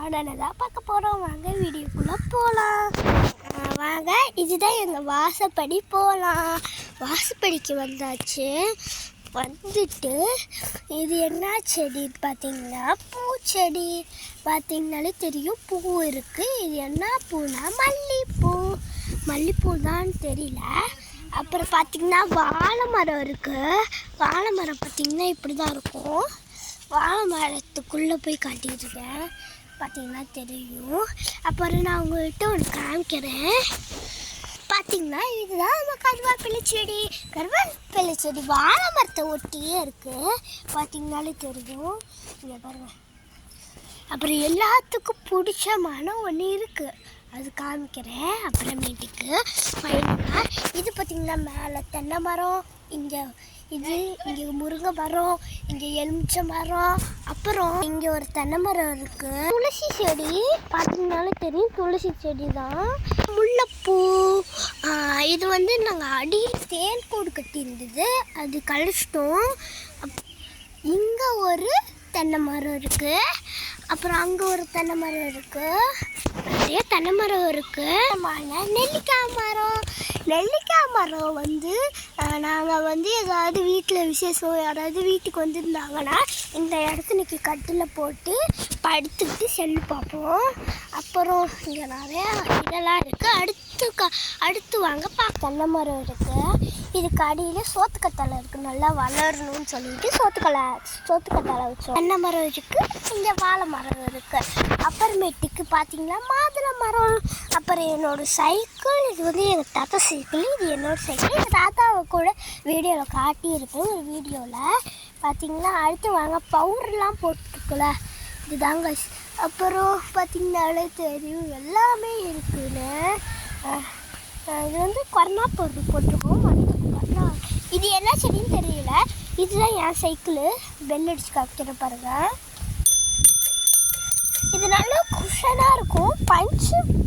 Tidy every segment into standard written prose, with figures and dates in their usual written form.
என்னென்னு தான் பார்க்க போகிறோம். வாங்க வீடியோக்குள்ளே போகலாம். வாங்க, இதுதான் எங்கள் வாசப்படி. போகலாம். வாசப்படிக்கு வந்தாச்சு. வந்துட்டு இது என்ன செடின்னு பார்த்தீங்கன்னா பூச்செடி. பார்த்தீங்கனாலே தெரியும், பூ இருக்குது. இது என்ன பூனா மல்லிகைப்பூ. மல்லிகைப்பூ தான் தெரியல. அப்புறம் பார்த்திங்கன்னா வாழை மரம் இருக்குது. வாழை மரம் பார்த்திங்கன்னா இப்படி தான் இருக்கும். வாழை மரத்துக்குள்ளே போய் காட்டிட்டுருக்கேன், பார்த்திங்கன்னா தெரியும். அப்புறம் நான் உங்கள்கிட்ட ஒன்று காமிக்கிறேன். பார்த்திங்கன்னா இதுதான் நம்ம கருவேப்பிலை செடி. கருவேப்பிலை செடி வாழை மரத்தை ஒட்டியே இருக்குது, பார்த்திங்கனாலே தெரியும். இங்கே பாருங்கள். அப்புறம் எல்லாத்துக்கும் பிடிச்சமான ஒன்று இருக்குது, அது காமிக்கிறேன் அப்புறமேட்டுக்கு. ஃபைனலாக இது பார்த்திங்கன்னா மேலே தென்னை மரம், இங்கே முருங்கை மரம், இங்கே எலுமிச்சை மரம், அப்புறம் இங்கே ஒரு தென்னை மரம் இருக்குது. துளசி செடி பார்த்திங்கனாலும் தெரியும், துளசி செடி தான். முல்லைப்பூ. இது நாங்கள் அடியில் தேன் கூடு கட்டி இருந்தது, அது கழிச்சிட்டோம். இங்கே ஒரு தென்னை மரம் இருக்குது. அப்புறம் அங்கே ஒரு தென்னை மரம் இருக்குது. நிறைய தென்னை மரம் இருக்குது. நெல்லிக்காய் மரம். நெல்லிக்காய் மரம் நாங்கள் ஏதாவது வீட்டில் விசேஷம் யாராவது வீட்டுக்கு வந்திருந்தாங்கன்னா இந்த இடத்துக்கு கட்டில் போட்டு படுத்துக்கிட்டு செல்லு பார்ப்போம். அப்புறம் இங்கே நிறையா இதெல்லாம் இருக்குது. அடுத்து வாங்க தென்னை மரம் இருக்குது. இதுக்கு அடியில் சோத்துக்கத்தாழை இருக்குது, நல்லா வளரணும்னு சொல்லிட்டு சோத்துக்கத்தாழை வச்சோம். தென்னை மரம் இருக்குது. இங்கே வாழை மரம் இருக்குது. அப்புறமேட்டுக்கு பார்த்தீங்கன்னா மாதுளை மரம். அப்புறம் என்னோடய சைக்கிள். இது எங்கள் தாத்தா சைக்கிள், இது என்னோடய சைக்கிள். எங்கள் தாத்தாவை கூட வீடியோவில் காட்டியிருப்பேன் ஒரு வீடியோவில். பார்த்தீங்கன்னா அடுத்து வாங்க பவுடர்லாம் போட்டுருக்குல, இதுதாங்க. அப்புறம் பார்த்தீங்கன்னாலே தெரியும் எல்லாமே இருக்குன்னு. இது கொரோனா பவுடர் போட்டிருக்கோம். கொரோனா இது என்ன செடின்னு தெரியல. இதுதான் என் சைக்கிள். பெல் அடிச்சு காமிக்கிற பாருங்க. இது நல்லா குஷனாக இருக்கும்.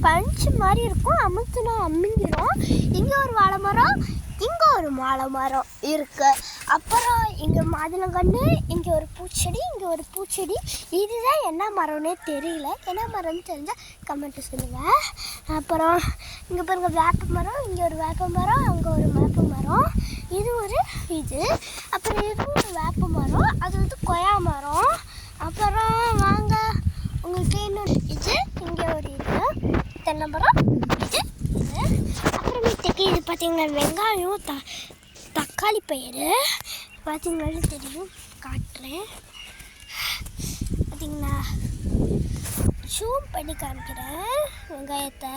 பஞ்சு மாதிரி இருக்கும். அமுங்கிடும். இங்கே ஒரு வாழை மரம், இங்கே ஒரு வாழை மரம் இருக்குது. அப்புறம் இங்கே மாதுளங்கன்று, இங்கே ஒரு பூச்செடி, இங்கே ஒரு பூச்செடி. இதுதான் என்ன மரம்னே தெரியல. என்ன மரம்னு தெரிஞ்சால் கமெண்ட்டு சொல்லுங்கள். அப்புறம் இங்கே பாருங்கள் வேப்ப மரம், இங்கே ஒரு வேப்ப மரம், அங்கே ஒரு வேப்ப மரம். இது அப்புறம் இது ஒரு வேப்ப மரம், அது கொய்யா மரம். அப்புறம் வாங்க உங்களுக்கு இன்னொரு இங்கே ஒரு தென்னை மரம். அப்புறமேட்டுக்கு இது பார்த்திங்கன்னா வெங்காயம், தக்காளி பயிர். பார்த்திங்கனாலே தெரியும், காட்டுறேன். பார்த்திங்கன்னா ஜூம் பண்ணி காமிக்கிறேன் வெங்காயத்தை.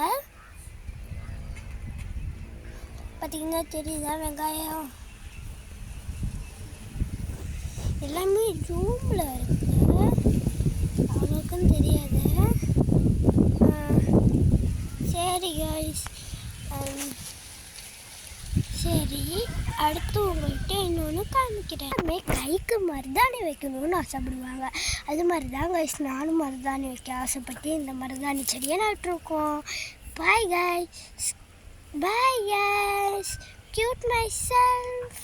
பார்த்திங்கன்னா தெரியுதா வெங்காயம்? எல்லாமே ஜூமில் இருக்குது, அவ்வளோக்கும் தெரியாது. சரி கைஸ், சரி அடுத்து உங்கள்கிட்ட இன்னொன்று காமிக்கிறேன். கைக்கு மருதாணி வைக்கணும்னு ஆசைப்படுவாங்க. அது மாதிரி தான் கைஸ் நானும் மருதாணி வைக்க ஆசைப்பட்டு இந்த மருதாணி செடியை நட்டுருக்கோம். Bye guys, bye guys, cute my self.